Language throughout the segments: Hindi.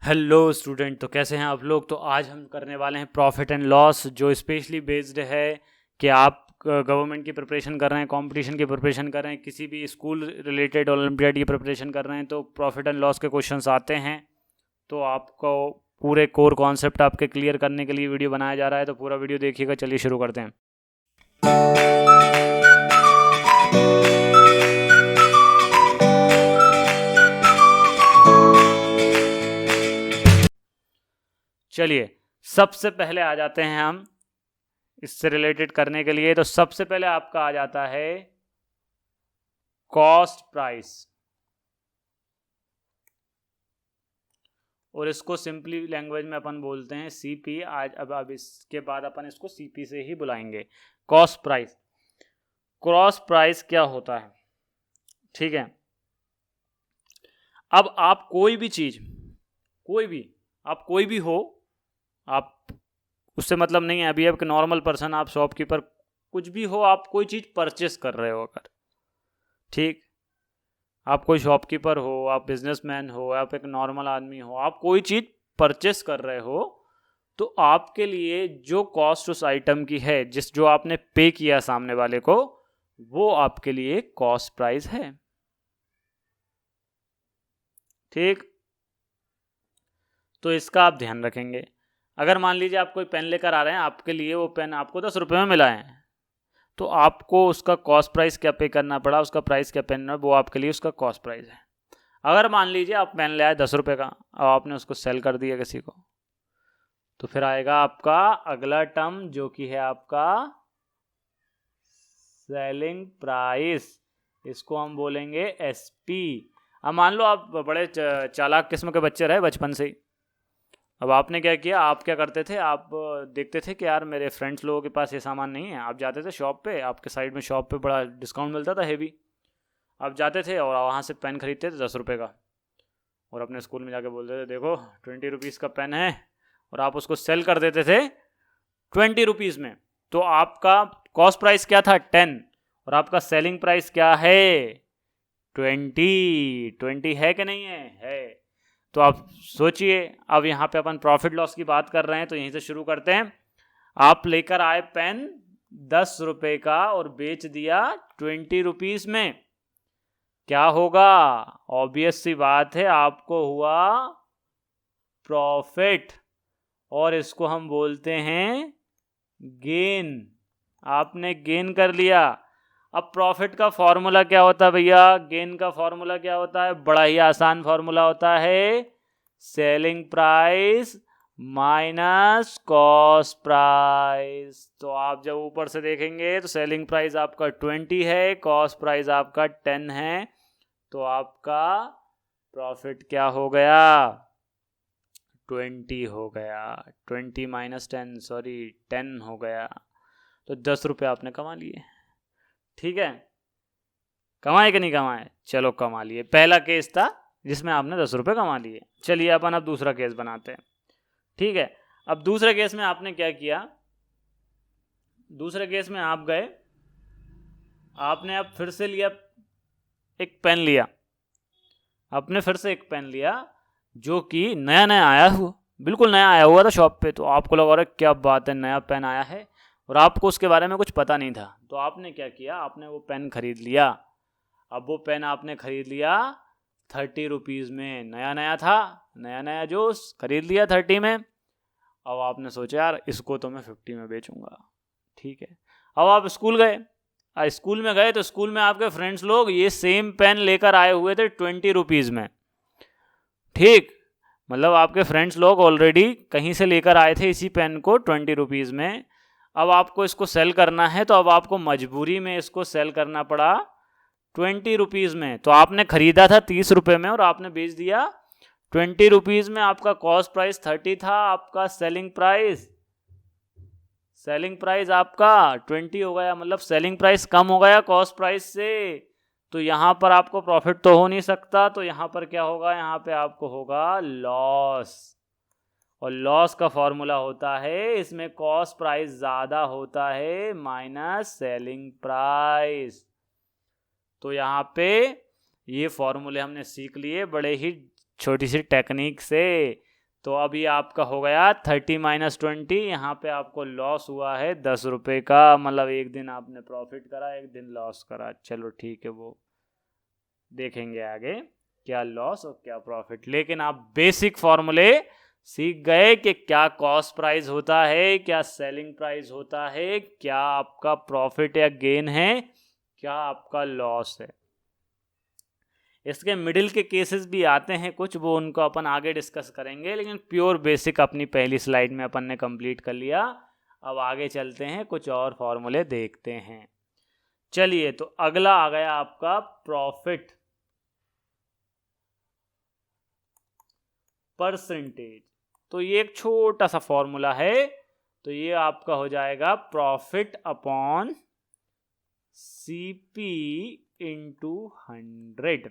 हेलो स्टूडेंट, तो कैसे हैं आप लोग। तो आज हम करने वाले हैं प्रॉफिट एंड लॉस, जो स्पेशली बेस्ड है कि आप गवर्नमेंट की प्रिपरेशन कर रहे हैं, कंपटीशन की प्रिपरेशन कर रहे हैं, किसी भी स्कूल रिलेटेड ओलंपियाड की प्रिपरेशन कर रहे हैं, तो प्रॉफिट एंड लॉस के क्वेश्चंस आते हैं। तो आपको पूरे कोर कॉन्सेप्ट आपके क्लियर करने के लिए वीडियो बनाया जा रहा है, तो पूरा वीडियो देखिएगा। चलिए शुरू करते हैं। चलिए सबसे पहले आ जाते हैं हम इससे रिलेटेड करने के लिए। तो सबसे पहले आपका आ जाता है कॉस्ट प्राइस, और इसको सिंपली लैंग्वेज में अपन बोलते हैं सीपी। आज अब इसके बाद अपन इसको सीपी से ही बुलाएंगे, कॉस्ट प्राइस। कॉस्ट प्राइस क्या होता है, ठीक है। अब आप कोई भी चीज, आप कोई भी हो, आप उससे मतलब नहीं है, अभी आप नॉर्मल पर्सन, आप शॉपकीपर, कुछ भी हो, आप कोई चीज परचेस कर रहे हो अगर, ठीक, आप कोई शॉपकीपर हो, आप बिजनेसमैन हो, आप एक नॉर्मल आदमी हो, आप कोई चीज परचेस कर रहे हो, तो आपके लिए जो कॉस्ट उस आइटम की है, जो आपने पे किया सामने वाले को, वो आपके लिए कॉस्ट प्राइस है, ठीक। तो इसका आप ध्यान रखेंगे। अगर मान लीजिए आप कोई पेन लेकर आ रहे हैं, आपके लिए वो पेन आपको 10 रुपये में मिला है, तो आपको उसका कॉस्ट प्राइस क्या पे करना पड़ा, उसका प्राइस क्या पेन है, वो आपके लिए उसका कॉस्ट प्राइस है। अगर मान लीजिए आप पेन ले आए 10 रुपये का और आपने उसको सेल कर दिया किसी को, तो फिर आएगा आपका अगला टर्म, जो कि है आपका सेलिंग प्राइस। इसको हम बोलेंगे एसपी। अब मान लो आप बड़े चालाक किस्म के बच्चे रहे बचपन से ही। अब आपने क्या किया, आप क्या करते थे, आप देखते थे कि यार मेरे फ्रेंड्स लोगों के पास ये सामान नहीं है, आप जाते थे शॉप पे, आपके साइड में शॉप पे बड़ा डिस्काउंट मिलता था हेवी, आप जाते थे और वहाँ से पेन खरीदते थे 10 रुपये का, और अपने स्कूल में जाके बोलते थे देखो 20 रुपीज़ का पेन है, और आप उसको सेल कर देते थे 20 रुपीज़ में। तो आपका कॉस्ट प्राइस क्या था, 10, और आपका सेलिंग प्राइस क्या है, 20 है कि नहीं है। तो आप सोचिए, अब यहाँ पे अपन प्रॉफिट लॉस की बात कर रहे हैं, तो यहीं से शुरू करते हैं। आप लेकर आए पेन 10 रुपये का और बेच दिया 20 रुपीज़ में, क्या होगा, ऑब्वियस सी बात है, आपको हुआ प्रॉफिट, और इसको हम बोलते हैं गेन। आपने गेन कर लिया। अब प्रॉफिट का फॉर्मूला क्या होता है भैया, गेन का फॉर्मूला क्या होता है, बड़ा ही आसान फॉर्मूला होता है, selling price minus cost price. तो आप जब ऊपर से देखेंगे तो सेलिंग प्राइस आपका 20 है, कॉस्ट प्राइस आपका 10 है, तो आपका प्रॉफिट क्या हो गया, 20 हो गया। 20 माइनस 10, सॉरी 10 हो गया। तो 10 रुपये आपने कमा लिए, ठीक है। कमाए कि नहीं कमाए, चलो कमा लिए। पहला केस था जिसमें आपने 10 रुपये कमा लिए। चलिए अपन अब दूसरा केस बनाते हैं, ठीक है। अब दूसरे केस में आपने क्या किया, दूसरे केस में आप गए, आपने अब फिर से लिया, एक पेन लिया, आपने फिर से एक पेन लिया जो कि नया नया आया हुआ, बिल्कुल नया आया हुआ था शॉप पे। तो आपको लगा अरे क्या बात है, नया पेन आया है, और आपको उसके बारे में कुछ पता नहीं था। तो आपने क्या किया, आपने वो पेन खरीद लिया। अब वो पेन आपने खरीद लिया 30 रुपीज़ में, नया नया था, नया नया जूस खरीद लिया 30 में। अब आपने सोचा यार इसको तो मैं 50 में बेचूंगा, ठीक है। अब आप स्कूल गए, स्कूल में गए तो स्कूल में आपके फ्रेंड्स लोग ये सेम पेन लेकर आए हुए थे 20 रुपीज़ में, ठीक। मतलब आपके फ्रेंड्स लोग ऑलरेडी कहीं से लेकर आए थे इसी पेन को 20 रुपीज़ में। अब आपको इसको सेल करना है, तो अब आपको मजबूरी में इसको सेल करना पड़ा 20 रुपीज़ में। तो आपने खरीदा था 30 रुपये में और आपने बेच दिया 20 रुपीज़ में। आपका कॉस्ट प्राइस 30 था, आपका सेलिंग प्राइस आपका 20 हो गया। मतलब सेलिंग प्राइस कम हो गया कॉस्ट प्राइस से, तो यहाँ पर आपको प्रॉफिट तो हो नहीं सकता। तो यहाँ पर क्या होगा, यहाँ पे आपको होगा लॉस, और लॉस का फॉर्मूला होता है, इसमें कॉस्ट प्राइस ज़्यादा होता है माइनस सेलिंग प्राइस। तो यहाँ पे ये फॉर्मूले हमने सीख लिए बड़े ही छोटी सी टेक्निक से, तो अभी आपका हो गया 30 माइनस 20, यहाँ पे आपको लॉस हुआ है 10 रुपये का, मतलब एक दिन आपने प्रॉफिट करा, एक दिन लॉस करा। चलो ठीक है, वो देखेंगे आगे क्या लॉस और क्या प्रॉफिट। लेकिन आप बेसिक फॉर्मूले सीख गए कि क्या कॉस्ट प्राइस होता है, क्या सेलिंग प्राइस होता है, क्या आपका प्रॉफिट या गेन है, क्या आपका लॉस है। इसके मिडिल के केसेस भी आते हैं कुछ, वो उनको अपन आगे डिस्कस करेंगे, लेकिन प्योर बेसिक अपनी पहली स्लाइड में अपन ने कंप्लीट कर लिया। अब आगे चलते हैं, कुछ और फॉर्मूले देखते हैं। चलिए, तो अगला आ गया आपका प्रॉफिट परसेंटेज। तो ये एक छोटा सा फॉर्मूला है, तो ये आपका हो जाएगा प्रॉफिट अपॉन सीपी इंटू 100।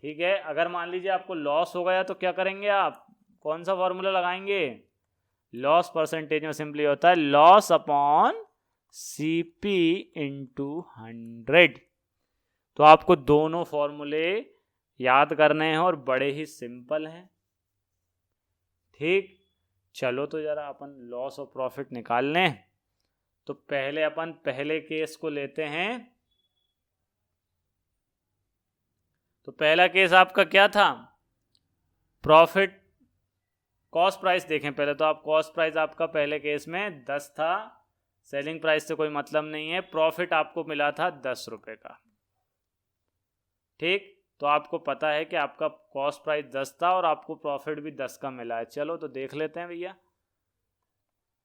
ठीक है, अगर मान लीजिए आपको लॉस हो गया तो क्या करेंगे आप, कौन सा फॉर्मूला लगाएंगे? लॉस परसेंटेज में सिंपली होता है लॉस अपॉन सीपी इंटू 100। तो आपको दोनों फॉर्मूले याद करने हैं और बड़े ही सिंपल हैं। ठीक, चलो तो जरा अपन लॉस और प्रॉफिट निकाल लें। तो पहले अपन पहले केस को लेते हैं। तो पहला केस आपका क्या था? प्रॉफिट कॉस्ट प्राइस देखें पहले। तो आप कॉस्ट प्राइस आपका पहले केस में 10 था, सेलिंग प्राइस से कोई मतलब नहीं है। प्रॉफिट आपको मिला था 10 रुपये का। ठीक, तो आपको पता है कि आपका कॉस्ट प्राइस 10 था और आपको प्रॉफिट भी 10 का मिला है। चलो तो देख लेते हैं भैया।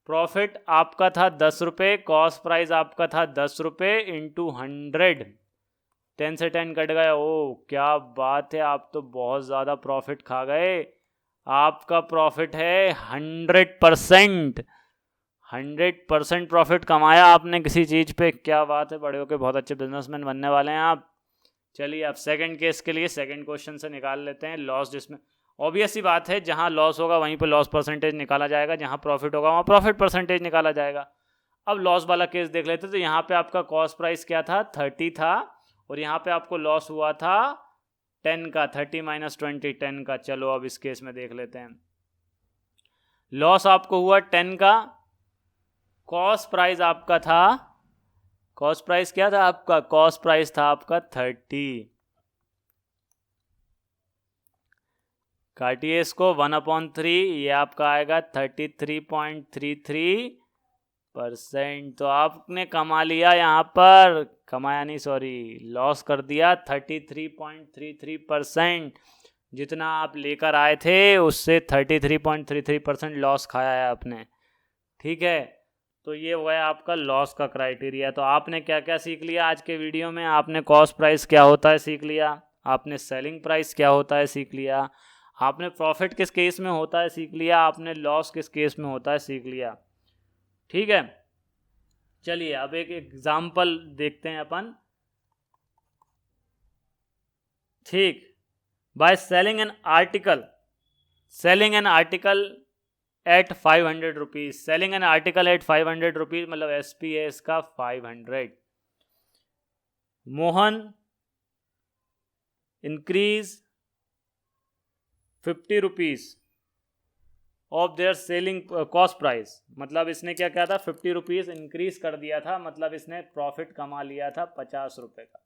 प्रॉफिट आपका था 10 रुपये, कॉस्ट प्राइस आपका था 10 रुपये इंटू 100। 10 से 10 कट गया। ओ क्या बात है, आप तो बहुत ज़्यादा प्रॉफिट खा गए। आपका प्रॉफिट है 100%। 100% प्रॉफिट कमाया आपने किसी चीज़ पे। क्या बात है, बड़े होके बहुत अच्छे बिजनेसमैन बनने वाले हैं आप। चलिए, अब सेकंड केस के लिए सेकंड क्वेश्चन से निकाल लेते हैं लॉस, जिसमें ऑब्वियस ही बात है जहां लॉस होगा वहीं पे लॉस परसेंटेज निकाला जाएगा, जहां प्रॉफिट होगा वहां प्रॉफिट परसेंटेज निकाला जाएगा। अब लॉस वाला केस देख लेते हैं। तो यहाँ पे आपका कॉस्ट प्राइस क्या था? 30 था, और यहाँ पे आपको लॉस हुआ था 10 का। 30 माइनस 20, 10 का। चलो अब इस केस में देख लेते हैं। लॉस आपको हुआ 10 का, कॉस्ट प्राइस आपका था, कॉस्ट प्राइस क्या था आपका? कॉस्ट प्राइस था आपका 30। काटिए इसको, 1/3, ये आपका आएगा 33.33%। तो आपने कमा लिया, यहाँ पर कमाया नहीं, सॉरी, लॉस कर दिया 33.33%। जितना आप लेकर आए थे उससे 33.33% लॉस खाया है आपने। ठीक है, तो ये हो गया आपका लॉस का क्राइटेरिया। तो आपने क्या क्या सीख लिया आज के वीडियो में? आपने कॉस्ट प्राइस क्या होता है सीख लिया, आपने सेलिंग प्राइस क्या होता है सीख लिया, आपने प्रॉफिट किस केस में होता है सीख लिया, आपने लॉस किस केस में होता है सीख लिया। ठीक है, चलिए अब एक एग्जाम्पल देखते हैं अपन। ठीक, by selling an article at 500 rupees. Selling an article at 500 rupees, मतलब एसपी है इसका 500। Mohan increase 50 rupees of their selling cost price. मतलब इसने क्या किया था? 50 रुपीज इंक्रीज कर दिया था, मतलब इसने प्रॉफिट कमा लिया था 50 रुपए का।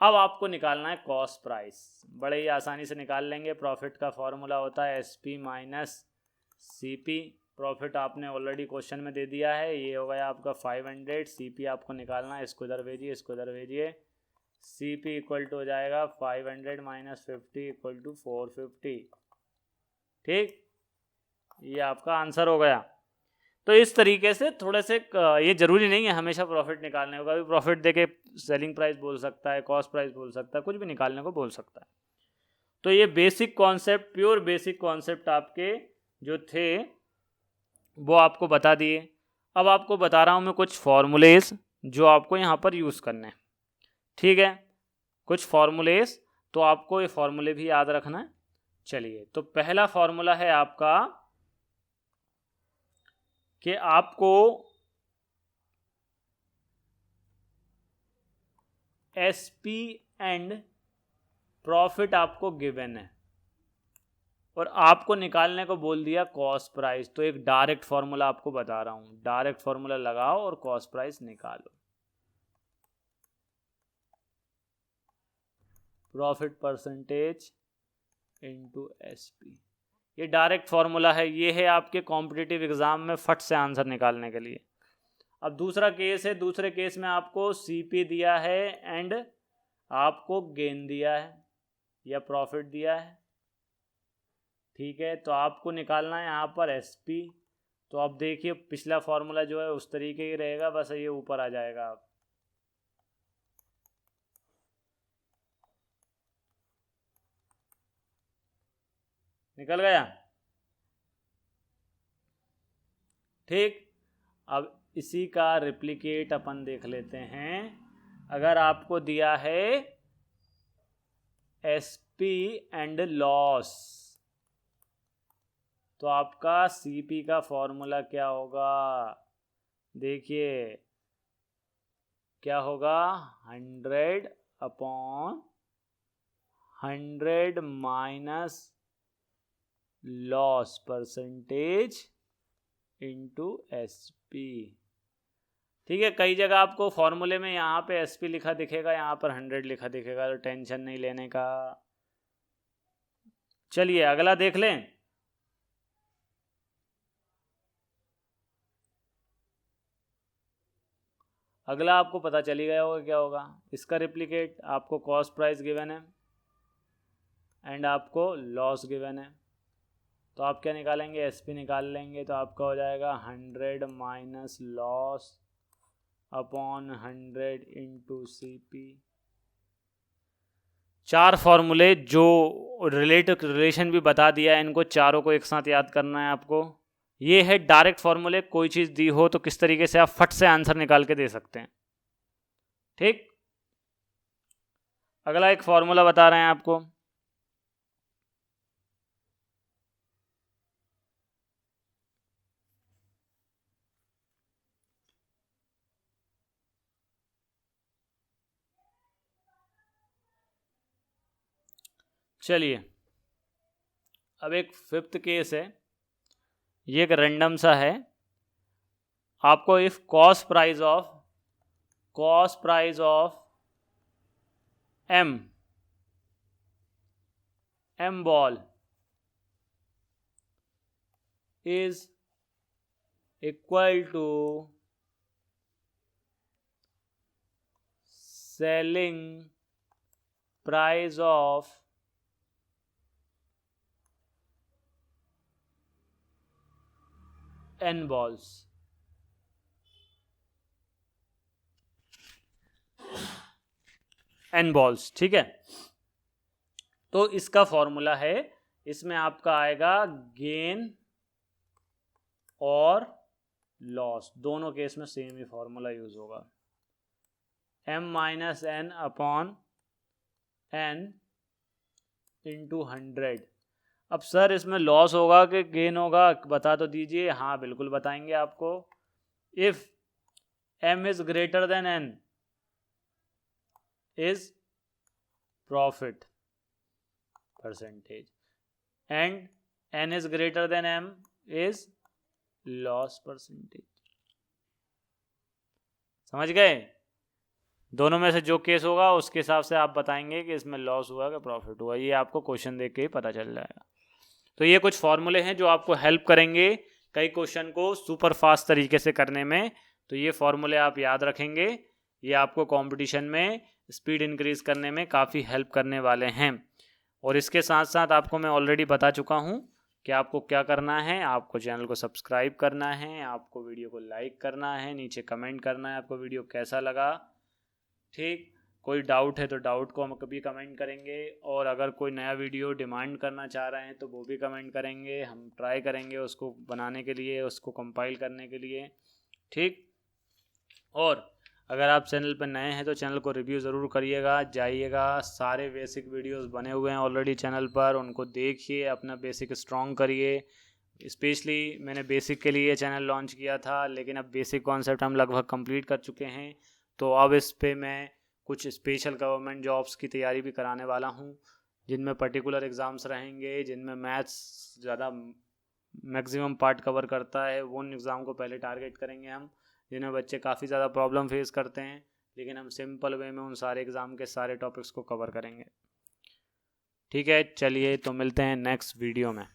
अब आपको निकालना है कॉस्ट प्राइस। बड़े ही आसानी से निकाल लेंगे। प्रॉफिट का फॉर्मूला होता है एसपी माइनस सीपी। प्रॉफिट आपने ऑलरेडी क्वेश्चन में दे दिया है, ये हो गया आपका 500। सीपी आपको निकालना है, इसको इधर भेजिए, इसको इधर भेजिए। सीपी इक्वल टू हो जाएगा 500 माइनस 50 इक्वल टू 450। ठीक, ये आपका आंसर हो गया। तो इस तरीके से थोड़े से, ये जरूरी नहीं है हमेशा प्रॉफिट निकालने को। कभी प्रॉफिट देके सेलिंग प्राइस बोल सकता है, कॉस्ट प्राइस बोल सकता है, कुछ भी निकालने को बोल सकता है। तो ये basic concept, pure basic concept आपके जो थे वो आपको बता दिए। अब आपको बता रहा हूँ मैं कुछ फॉर्मूलेज जो आपको यहाँ पर यूज़ करने हैं। ठीक है, कुछ फॉर्मूलेज, तो आपको ये फॉर्मूले भी याद रखना है। चलिए, तो पहला फॉर्मूला है आपका कि आपको एसपी एंड प्रॉफिट आपको गिवन है। और आपको निकालने को बोल दिया कॉस्ट प्राइस, तो एक डायरेक्ट फॉर्मूला आपको बता रहा हूं, डायरेक्ट फॉर्मूला लगाओ और कॉस्ट प्राइस निकालो। प्रॉफिट परसेंटेज इनटू एसपी, ये डायरेक्ट फॉर्मूला है, ये है आपके कॉम्पिटिटिव एग्जाम में फट से आंसर निकालने के लिए। अब दूसरा केस है, दूसरे केस में आपको सीपी दिया है एंड आपको गेन दिया है या प्रॉफिट दिया है, ठीक है। तो आपको निकालना है यहाँ पर एसपी। तो अब देखिए पिछला फॉर्मूला जो है उस तरीके ही रहेगा, बस ये ऊपर आ जाएगा। आप निकल गया, ठीक। अब इसी का रिप्लिकेट अपन देख लेते हैं। अगर आपको दिया है एसपी एंड लॉस, तो आपका सीपी का फॉर्मूला क्या होगा, देखिए क्या होगा, 100/100 minus loss percentage into SP, ठीक है। कई जगह आपको फॉर्मूले में यहाँ पे एसपी लिखा दिखेगा, यहाँ पर 100 लिखा दिखेगा, तो टेंशन नहीं लेने का। चलिए अगला देख लें। अगला आपको पता चली गया होगा क्या होगा, इसका रिप्लिकेट। आपको कॉस्ट प्राइस गिवन है एंड आपको लॉस गिवन है, तो आप क्या निकालेंगे, एसपी निकाल लेंगे। तो आपका हो जाएगा 100 minus loss upon 100 into CP. चार फॉर्मूले जो रिलेशन भी बता दिया है, इनको चारों को एक साथ याद करना है आपको। ये है डायरेक्ट फॉर्मूले, कोई चीज़ दी हो तो किस तरीके से आप फट से आंसर निकाल के दे सकते हैं, ठीक। अगला एक फॉर्मूला बता रहे हैं आपको, चलिए अब एक फिफ्थ केस है, ये एक रैंडम सा है। आपको if cost price of M ball is equal to selling price of n balls, ठीक है। तो इसका फॉर्मूला है, इसमें आपका आएगा गेन और लॉस, दोनों केस में सेम ही फॉर्मूला यूज होगा, m minus n upon n into 100। अब सर इसमें लॉस होगा कि गेन होगा, बता तो दीजिए। हाँ बिल्कुल बताएंगे आपको। If m is greater than n is profit percentage and n is greater than m is loss percentage. समझ गए? दोनों में से जो केस होगा उसके हिसाब से आप बताएंगे कि इसमें लॉस हुआ कि प्रॉफिट हुआ, ये आपको क्वेश्चन देख के ही पता चल जाएगा। तो ये कुछ फॉर्मूले हैं जो आपको हेल्प करेंगे कई क्वेश्चन को सुपर फास्ट तरीके से करने में। तो ये फॉर्मूले आप याद रखेंगे, ये आपको कंपटीशन में स्पीड इंक्रीज करने में काफ़ी हेल्प करने वाले हैं। और इसके साथ साथ आपको मैं ऑलरेडी बता चुका हूँ कि आपको क्या करना है। आपको चैनल को सब्सक्राइब करना है, आपको वीडियो को लाइक करना है, नीचे कमेंट करना है आपको वीडियो कैसा लगा, ठीक। कोई डाउट है तो डाउट को हम कभी कमेंट करेंगे, और अगर कोई नया वीडियो डिमांड करना चाह रहे हैं तो वो भी कमेंट करेंगे, हम ट्राई करेंगे उसको बनाने के लिए, उसको कंपाइल करने के लिए, ठीक। और अगर आप चैनल पर नए हैं तो चैनल को रिव्यू ज़रूर करिएगा, जाइएगा, सारे बेसिक वीडियोस बने हुए हैं ऑलरेडी चैनल पर, उनको देखिए, अपना बेसिक स्ट्रॉन्ग करिए। स्पेशली मैंने बेसिक के लिए चैनल लॉन्च किया था, लेकिन अब बेसिक कॉन्सेप्ट हम लगभग कंप्लीट कर चुके हैं। तो अब इस पे मैं कुछ स्पेशल गवर्नमेंट जॉब्स की तैयारी भी कराने वाला हूँ, जिनमें पर्टिकुलर एग्ज़ाम्स रहेंगे, जिनमें मैथ्स ज़्यादा मैक्सिमम पार्ट कवर करता है, वो उन एग्ज़ाम को पहले टारगेट करेंगे हम, जिनमें बच्चे काफ़ी ज़्यादा प्रॉब्लम फेस करते हैं, लेकिन हम सिंपल वे में उन सारे एग्ज़ाम के सारे टॉपिक्स को कवर करेंगे। ठीक है, चलिए तो मिलते हैं नेक्स्ट वीडियो में।